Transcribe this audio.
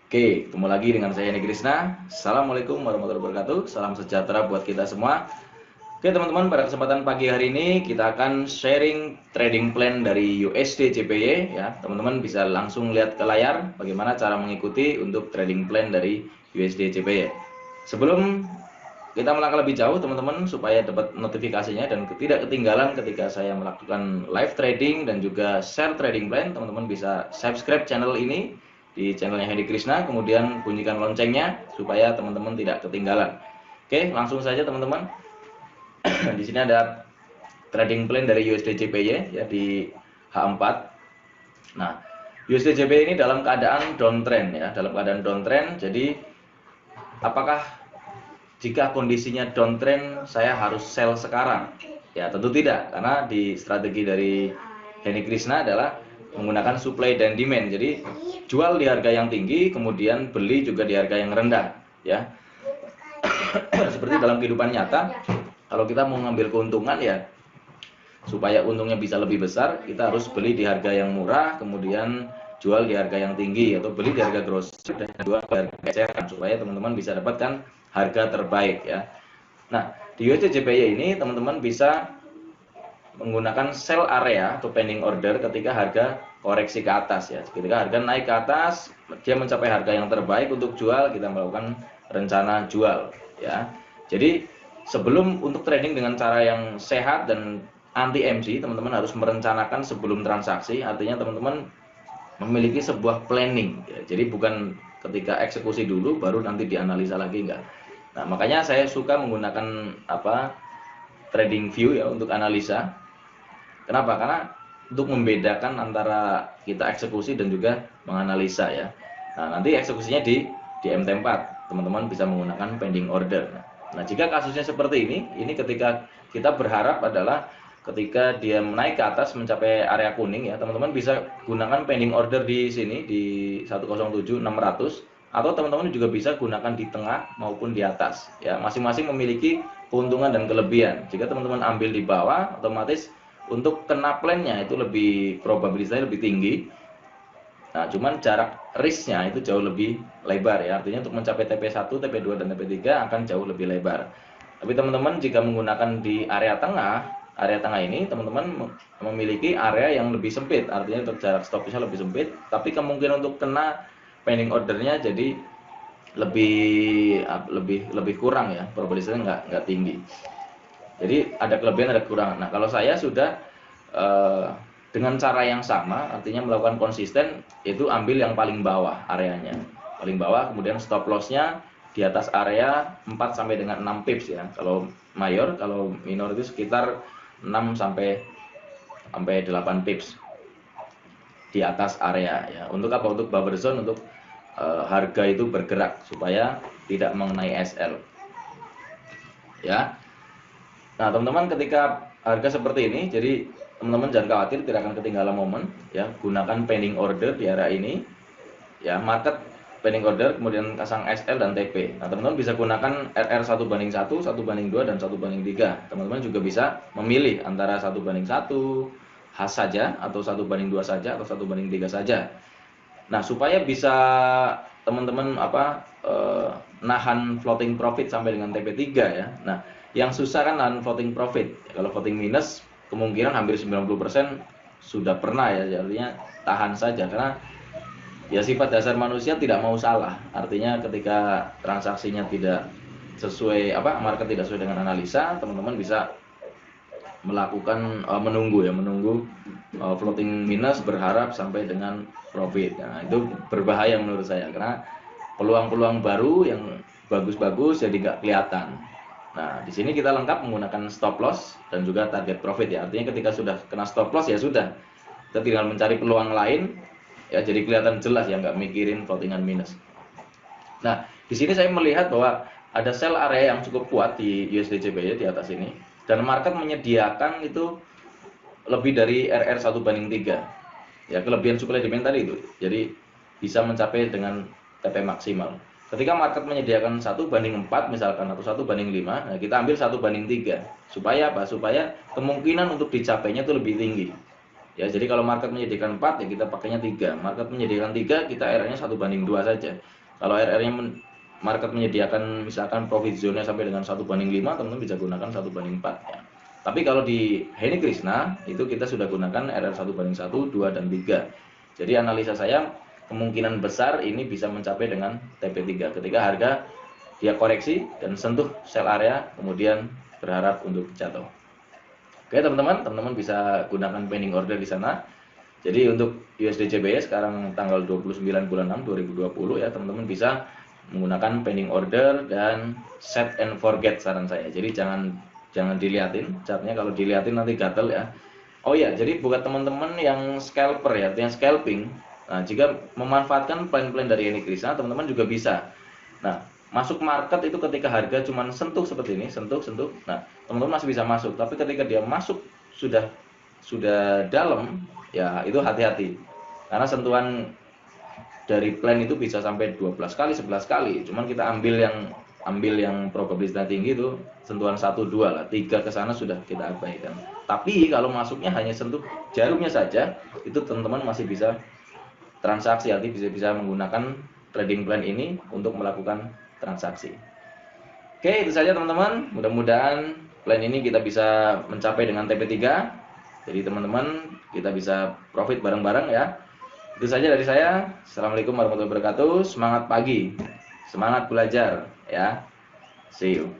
Oke, ketemu lagi dengan saya Heni Krisna. Assalamualaikum warahmatullahi wabarakatuh. Salam sejahtera buat kita semua. Oke teman-teman, pada kesempatan pagi hari ini kita akan sharing trading plan dari USD JPY ya. Teman-teman bisa langsung lihat ke layar bagaimana cara mengikuti untuk trading plan dari USD JPY. Sebelum kita melangkah lebih jauh teman-teman, supaya dapat notifikasinya dan tidak ketinggalan ketika saya melakukan live trading dan juga share trading plan, teman-teman bisa subscribe channel ini di channelnya Hedi Krishna, kemudian bunyikan loncengnya supaya teman-teman tidak ketinggalan. Oke, langsung saja teman-teman. Di sini ada trading plan dari USD JPY ya di H4. Nah, USD JPY ini dalam keadaan downtrend ya, dalam keadaan downtrend. Jadi apakah jika kondisinya downtrend saya harus sell sekarang? Ya, tentu tidak, karena di strategi dari Heni Krishna adalah menggunakan supply dan demand. Jadi jual di harga yang tinggi, kemudian beli juga di harga yang rendah ya. Seperti dalam kehidupan nyata, kalau kita mau ngambil keuntungan ya, supaya untungnya bisa lebih besar, kita harus beli di harga yang murah, kemudian jual di harga yang tinggi, atau beli di harga grosir dan jual di harga eceran, supaya teman-teman bisa dapatkan harga terbaik ya. Nah, di USD JPY ini teman-teman bisa menggunakan sell area atau pending order ketika harga koreksi ke atas ya. Ketika harga naik ke atas, dia mencapai harga yang terbaik untuk jual, kita melakukan rencana jual ya. Jadi sebelum untuk trading dengan cara yang sehat dan anti MC, teman-teman harus merencanakan sebelum transaksi. Artinya teman-teman memiliki sebuah planning ya. Jadi bukan ketika eksekusi dulu baru nanti dianalisa lagi, enggak. Nah, makanya saya suka menggunakan trading view ya untuk analisa. Kenapa? Karena untuk membedakan antara kita eksekusi dan juga menganalisa ya. Nah, nanti eksekusinya di MT4, teman-teman bisa menggunakan pending order. Nah, jika kasusnya seperti ini ketika kita berharap adalah ketika dia naik ke atas mencapai area kuning ya, teman-teman bisa gunakan pending order di sini di 107.600, atau teman-teman juga bisa gunakan di tengah maupun di atas ya. Masing-masing memiliki keuntungan dan kelebihan. Jika teman-teman ambil di bawah, otomatis untuk kena plannya itu lebih probabilitasnya lebih tinggi. Nah, cuman jarak risknya itu jauh lebih lebar ya. Artinya untuk mencapai TP1, TP2 dan TP3 akan jauh lebih lebar. Tapi teman-teman jika menggunakan di area tengah ini teman-teman memiliki area yang lebih sempit. Artinya untuk jarak stop lossnya lebih sempit, tapi kemungkinan untuk kena pending ordernya jadi lebih kurang ya. Probabilitasnya nggak tinggi. Jadi ada kelebihan ada kekurangan. Nah, kalau saya sudah dengan cara yang sama, artinya melakukan konsisten, itu ambil yang paling bawah areanya. Paling bawah, kemudian stop lossnya di atas area 4 sampai dengan 6 pips ya. Kalau mayor, kalau minor itu sekitar 6 sampai 8 pips di atas area ya. Untuk apa? Untuk buffer zone, untuk harga itu bergerak supaya tidak mengenai SL. Ya. Nah, teman-teman ketika harga seperti ini, jadi teman-teman jangan khawatir tidak akan ketinggalan momen ya. Gunakan pending order di area ini ya, market pending order, kemudian pasang SL dan TP. Nah, teman-teman bisa gunakan RR 1:1, 1:2 dan 1:3. Teman-teman juga bisa memilih antara 1:1 khas saja, atau 1:2 saja, atau 1:3 saja. Nah, supaya bisa teman-teman nahan floating profit sampai dengan TP3 ya. Nah, yang susah kan nahan floating profit. Kalau floating minus kemungkinan hampir 90% sudah pernah ya. Artinya tahan saja, karena ya sifat dasar manusia tidak mau salah. Artinya ketika transaksinya tidak sesuai market tidak sesuai dengan analisa, teman-teman bisa melakukan menunggu floating minus, berharap sampai dengan profit. Nah, itu berbahaya menurut saya, karena peluang-peluang baru yang bagus-bagus jadi nggak kelihatan. Nah, di sini kita lengkap menggunakan stop loss dan juga target profit ya. Artinya ketika sudah kena stop loss ya sudah, kita tinggal mencari peluang lain ya, jadi kelihatan jelas ya, nggak mikirin floatingan minus. Nah, di sini saya melihat bahwa ada sell area yang cukup kuat di USD JPY di atas ini, dan market menyediakan itu lebih dari RR 1:3 ya. Kelebihan supply demand tadi itu, jadi bisa mencapai dengan TP maksimal. Ketika market menyediakan 1:4 misalkan, atau 1:5, nah kita ambil 1:3 supaya apa? Supaya kemungkinan untuk dicapainya itu lebih tinggi Ya, jadi kalau market menyediakan 4 ya kita pakainya 3. Market menyediakan 3, kita RR-nya 1:2 saja. Kalau RR-nya market menyediakan misalkan profit zone-nya sampai dengan 1:5, teman-teman bisa gunakan 1:4 ya. Tapi kalau di Henny Krishna itu kita sudah gunakan RR 1:1, 2 dan 3. Jadi analisa saya kemungkinan besar ini bisa mencapai dengan TP3 ketika harga dia koreksi dan sentuh sell area kemudian berharap untuk jatuh. Oke teman-teman bisa gunakan pending order di sana. Jadi untuk USD CBY sekarang tanggal 29 bulan 6 2020 ya, teman-teman bisa menggunakan pending order dan set and forget saran saya. Jadi jangan dilihatin chartnya, kalau dilihatin nanti gatel ya. Oh ya, jadi buat teman-teman yang scalper ya, yang scalping, nah jika memanfaatkan plan-plan dari Henny Krishna, teman-teman juga bisa. Nah, masuk market itu ketika harga cuma sentuh seperti ini, sentuh. Nah, teman-teman masih bisa masuk, tapi ketika dia masuk sudah dalam, ya itu hati-hati. Karena sentuhan dari plan itu bisa sampai 12 kali, 11 kali. Cuman kita ambil yang probabilitasnya tinggi itu sentuhan 1 2 lah. 3 ke sana sudah kita abaikan. Tapi kalau masuknya hanya sentuh jarumnya saja, itu teman-teman masih bisa transaksi, arti bisa menggunakan trading plan ini untuk melakukan transaksi. Oke, itu saja teman-teman. Mudah-mudahan plan ini kita bisa mencapai dengan TP3. Jadi teman-teman kita bisa profit bareng-bareng ya. Itu saja dari saya. Assalamualaikum warahmatullahi wabarakatuh. Semangat pagi. Semangat belajar ya. See you.